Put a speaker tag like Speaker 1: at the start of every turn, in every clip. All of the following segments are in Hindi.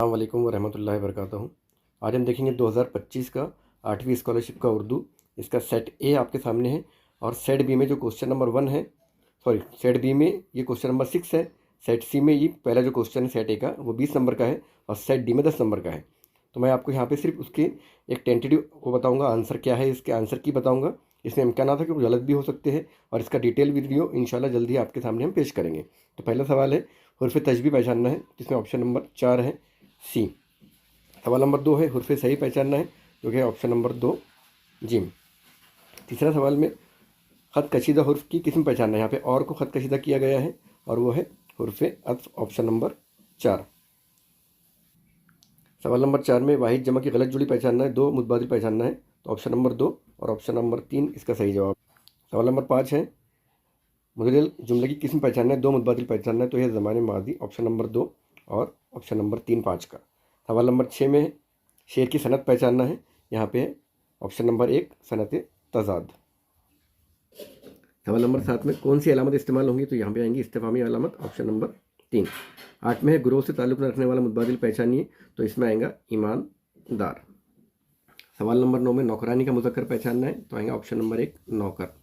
Speaker 1: अस्सलाम वालेकुम वरहमतुल्लाहि वबरकातुहू। आज हम देखेंगे 2025 का 8वीं स्कॉलरशिप का उर्दू। इसका सेट ए आपके सामने है और सेट बी में जो क्वेश्चन नंबर 1 है, सेट बी में ये क्वेश्चन नंबर 6 है। सेट सी में ये पहला जो क्वेश्चन है सेट ए का वो 20 नंबर का है और सेट डी में 10 नंबर का है। तो मैं आपको यहाँ पे सिर्फ उसके एक टेंटेटिव वो बताऊँगा, आंसर क्या है, इसके आंसर की बताऊँगा। इसमें इम्कान है कि वो गलत भी हो सकते हैं और इसका डिटेल वीडियो इंशाल्लाह जल्दी आपके सामने हम पेश करेंगे। तो पहला सवाल है हुर्फ़ तशबीह पहचानना है, जिसमें ऑप्शन नंबर 4 है सी। सवाल नंबर 2 है हुर्फ़ सही पहचानना है, जो कि है ऑप्शन नंबर 2 जिम। तीसरा सवाल में ख़त कशीदा हुर्फ़ की किस्म पहचानना है। यहाँ पे और को ख़त कशीदा किया गया है और वो है हुर्फ़ अत्फ़, ऑप्शन नंबर 4। सवाल नंबर 4 में वाहिद जमा की गलत जुड़ी पहचानना है, 2 मुतबादिल पहचानना है, तो ऑप्शन नंबर 2 और ऑप्शन नंबर 3 इसका सही जवाब। सवाल नंबर 5 है मुदल्लिल जुमले की किस्म पहचानना है, 2 मुतबादिल पहचानना है, तो यह ज़माने मादी, ऑप्शन नंबर 2 और ऑप्शन नंबर 3 5 का। सवाल नंबर 6 में है शेर की सनत पहचानना है, यहाँ पे है ऑप्शन नंबर 1 सनत तज़ाद। सवाल नंबर 7 में कौन सी अलामत इस्तेमाल होंगी, तो यहाँ पे आएंगी इस्तिफ़ामी अलामत, ऑप्शन नंबर 3। 8 में है ग्रोह से ताल्लुक़ न रखने वाला मुतबादिल पहचानिए, तो इसमें आएगा ईमानदार। सवाल नंबर 9 में नौकरानी का मुज़क्कर पहचानना है, तो आएगा ऑप्शन नंबर 1 नौकर।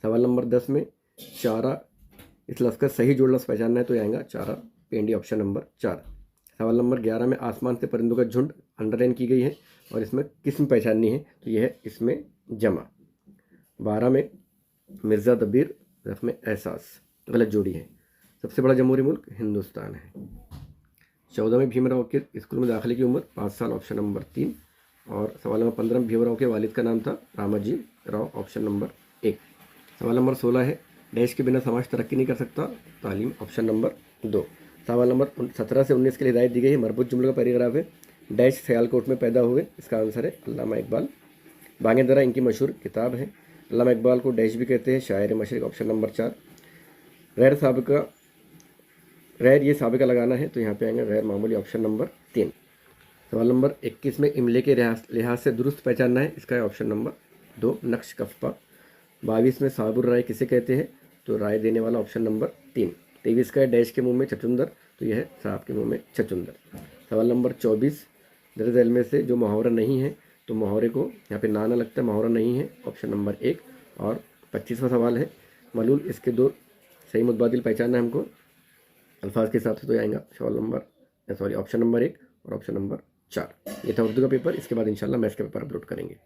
Speaker 1: सवाल नंबर 10 में चारा इस लफ्ज़ का सही जोड़ लफ्ज़ पहचानना है, तो आएगा चारा पेंडी, ऑप्शन नंबर 4। सवाल नंबर 11 में आसमान से परिंदों का झुंड अंडरलाइन की गई है और इसमें किस्म पहचाननी है, तो यह है इसमें जमा। 12 में मिर्ज़ा दबीर रफ़्म एहसास गलत जोड़ी है। सबसे बड़ा जमहूरी मुल्क हिंदुस्तान है। 14 में भीमराव के स्कूल में दाखिले की उम्र 5 साल, ऑप्शन नंबर 3। और सवाल नंबर 15 में भीमराव के वालिद का नाम था रामाजी राव, ऑप्शन नंबर 1। सवाल नंबर 16 है डैश के बिना समाज तरक्की नहीं कर सकता, तालीम, ऑप्शन नंबर 2। सवाल नंबर 17 से 19 के लिए हिदायत दी गई है, मरबूत जुमले का पैराग्राफ है, डैश सियालकोट में पैदा हुए, इसका आंसर है अल्लामा इकबाल। बांगे दरा इनकी मशहूर किताब है। अल्लामा इकबाल को डैश भी कहते हैं, शायर मशरिक, ऑप्शन नंबर 4। गैर ये साबिका लगाना है, तो यहाँ पे आएंगे गैर मामूली, ऑप्शन नंबर 3। सवाल नंबर 21 में इमले के लिहाज से दुरुस्त पहचानना है, इसका है ऑप्शन नंबर 2 नक्श कफ़ा। 22 में साबुर राय किसे कहते हैं, तो राय देने वाला, ऑप्शन नंबर 3। 23 का है डैश के मुंह में छचुंदर, तो यह है सांप के मुंह में छचुंदर। सवाल नंबर 24 दर्ज इल्म में से जो मुहावरा नहीं है, तो मुहावरे को यहाँ पे नाना लगता है, मुहावरा नहीं है, ऑप्शन नंबर 1। और 25वां सवाल है मलूल, इसके 2 सही मुतबादिल पहचानना है हमको अल्फाज के हिसाब से, तो आएगा ऑप्शन नंबर 1 और ऑप्शन नंबर 4। ये था उर्दू का पेपर। इसके बाद इंशाल्लाह मैथ्स का पेपर अपलोड करेंगे।